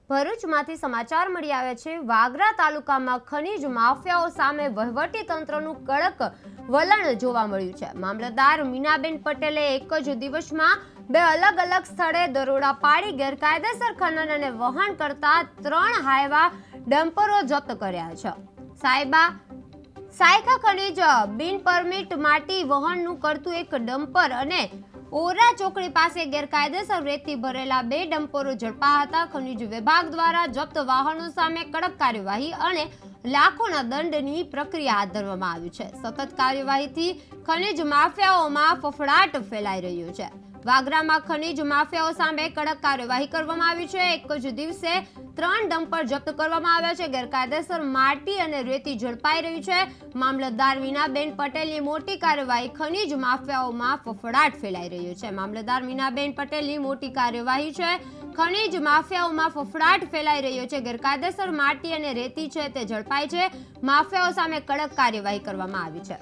ભરૂચમાંથી સમાચાર મળી આવ્યા છે। વાગરા તાલુકામાં ખનીજ માફિયાઓ સામે વહીવટી તંત્રનું કડક વલણ જોવા મળ્યું છે। મામલતદાર મીનાબેન પટેલે એક જ દિવસમાં બે અલગ અલગ સ્થળે દરોડા પાડી ગેરકાયદેસર ખનન અને વહન કરતા 3 હાઈવા ડમ્પરો જપ્ત કર્યા છે। સાયખા ખનીજ બિન પરમિટ માટી વહનનું કરતું એક ડમ્પર અને ઓરા ચોકડી પાસે ગેરકાયદેસર રેતી ભરેલા 2 ડમ્પરો ઝડપાયા હતા। ખનીજ વિભાગ દ્વારા જપ્ત વાહનો સામે કડક કાર્યવાહી અને લાખોના દંડની પ્રક્રિયા હાથ ધરવામાં આવી છે। સતત કાર્યવાહીથી ખનીજ માફિયાઓમાં ફફડાટ ફેલાઈ રહ્યો છે। વાગરામાં ખનીજ માફિયાઓ સામે કડક કાર્યવાહી કરવામાં આવી છે। એક જ દિવસે 3 ડમ્પર જપ્ત કરવામાં આવ્યા છે। ગેરકાયદેસર માટી અને રેતી ઝડપાઈ રહી છે। મામલતદાર મીનાબેન પટેલની મોટી કાર્યવાહી ખનીજ માફિયાઓમાં ફફડાટ ફેલાઈ રહ્યો છે। મામલતદાર મીનાબેન પટેલની મોટી કાર્યવાહી છે। ખનીજ માફિયાઓમાં ફફડાટ ફેલાઈ રહ્યો છે। ગેરકાયદેસર માટી અને રેતી છે તે ઝડપાઈ છે। માફિયાઓ સામે કડક કાર્યવાહી કરવામાં આવી છે।